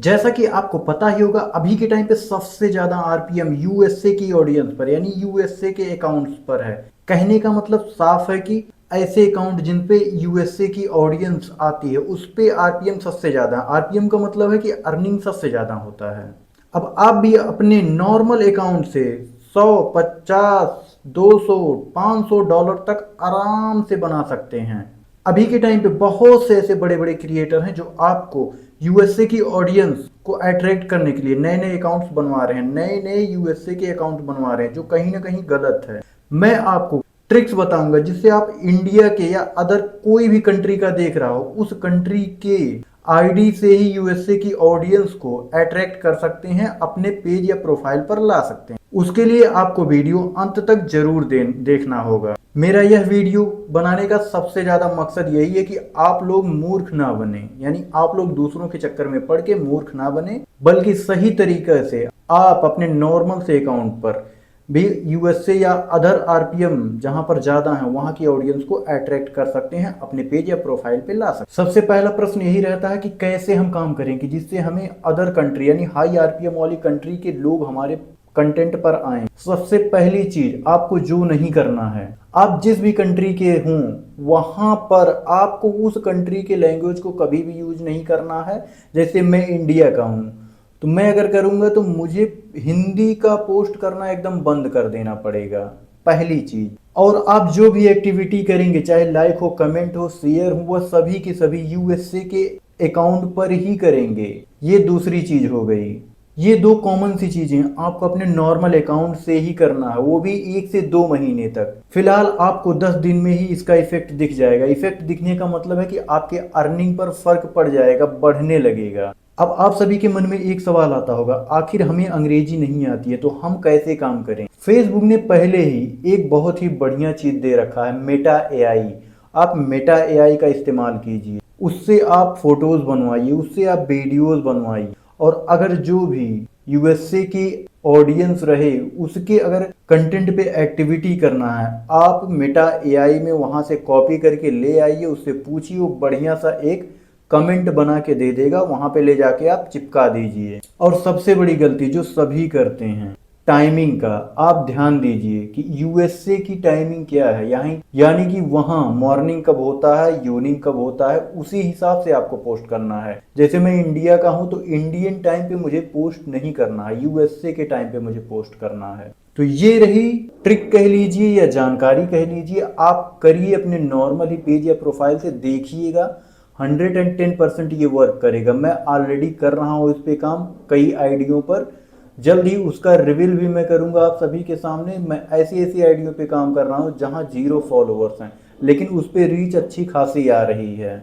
जैसा कि आपको पता ही होगा, अभी के टाइम पे सबसे ज्यादा आरपीएम यूएसए की ऑडियंस पर यानी यूएसए के अकाउंट्स पर है। कहने का मतलब साफ है कि ऐसे अकाउंट जिन पे यूएसए की ऑडियंस आती है उस पे आरपीएम सबसे ज्यादा है। आरपीएम का मतलब है कि अर्निंग सबसे ज्यादा होता है। अब आप भी अपने नॉर्मल अकाउंट से 100, 50, 200, $500 तक आराम से बना सकते हैं। अभी के टाइम पे बहुत से ऐसे बड़े बड़े क्रिएटर हैं जो आपको यूएसए की ऑडियंस को अट्रैक्ट करने के लिए नए नए अकाउंट्स बनवा रहे हैं, नए नए यूएसए के अकाउंट बनवा रहे हैं, जो कहीं ना कहीं गलत है। मैं आपको ट्रिक्स बताऊंगा जिससे आप इंडिया के या अदर कोई भी कंट्री का देख रहा हो उस कंट्री के आईडी से ही यूएसए की ऑडियंस को अट्रैक्ट कर सकते हैं, अपने पेज या प्रोफाइल पर ला सकते हैं। उसके लिए आपको वीडियो अंत तक जरूर देखना होगा। मेरा यह वीडियो बनाने का सबसे ज्यादा मकसद यही है कि आप लोग मूर्ख ना बने, यानी आप लोग दूसरों के चक्कर में पड़ के मूर्ख ना बने, बल्कि सही तरीके से आप अपने नॉर्मल से अकाउंट पर भी यूएसए या अदर आरपीएम जहां पर ज्यादा है वहां की ऑडियंस को अट्रैक्ट कर सकते हैं, अपने पेज या प्रोफाइल पे ला सकते हैं। सबसे पहला प्रश्न यही रहता है कि कैसे हम काम करेंगे जिससे हमें अदर कंट्री यानी हाई आरपीएम वाली कंट्री के लोग हमारे कंटेंट पर आए। सबसे पहली चीज, आपको जो नहीं करना है, आप जिस भी कंट्री के हों वहां पर आपको उस कंट्री के लैंग्वेज को कभी भी यूज नहीं करना है। जैसे मैं इंडिया का हूं तो मैं अगर करूंगा तो मुझे हिंदी का पोस्ट करना एकदम बंद कर देना पड़ेगा, पहली चीज। और आप जो भी एक्टिविटी करेंगे, चाहे लाइक हो, कमेंट हो, शेयर हो, वह सभी के सभी यूएसए के अकाउंट पर ही करेंगे। ये दूसरी चीज हो गई। ये दो कॉमन सी चीजें आपको अपने नॉर्मल अकाउंट से ही करना है, वो भी 1 से 2 महीने तक। फिलहाल आपको 10 दिन में ही इसका इफेक्ट दिख जाएगा। इफेक्ट दिखने का मतलब है कि आपके अर्निंग पर फर्क पड़ जाएगा, बढ़ने लगेगा। अब आप सभी के मन में एक सवाल आता होगा, आखिर हमें अंग्रेजी नहीं आती है तो हम कैसे काम करें। फेसबुक ने पहले ही एक बहुत ही बढ़िया चीज दे रखा है, मेटा एआई। आप मेटा एआई का इस्तेमाल कीजिए, उससे आप फोटोज बनवाइए, उससे आप वीडियोज बनवाइए। और अगर जो भी यूएसए की ऑडियंस रहे उसके अगर कंटेंट पे एक्टिविटी करना है, आप मेटा एआई में वहां से कॉपी करके ले आइए, उससे पूछिए, वो बढ़िया सा एक कमेंट बना के दे देगा, वहां पे ले जाके आप चिपका दीजिए। और सबसे बड़ी गलती जो सभी करते हैं, टाइमिंग का आप ध्यान दीजिए कि यूएसए की टाइमिंग क्या है, यानी कि वहां मॉर्निंग कब होता है, इवनिंग कब होता है, उसी हिसाब से आपको पोस्ट करना है। जैसे मैं इंडिया का हूं तो इंडियन टाइम पे मुझे पोस्ट नहीं करना है, यूएसए के टाइम पे मुझे पोस्ट करना है। तो ये रही ट्रिक कह लीजिए या जानकारी कह लीजिए, आप करिए अपने नॉर्मल ही पेज या प्रोफाइल से, देखिएगा 110% ये वर्क करेगा। मैं ऑलरेडी कर रहा हूँ इस पे काम कई आइडियों पर, जल्द ही उसका रिवील भी मैं करूंगा आप सभी के सामने। मैं ऐसी ऐसी आइडियो पे काम कर रहा हूँ जहां 0 फॉलोअर्स हैं लेकिन उस पे रीच अच्छी खासी आ रही है।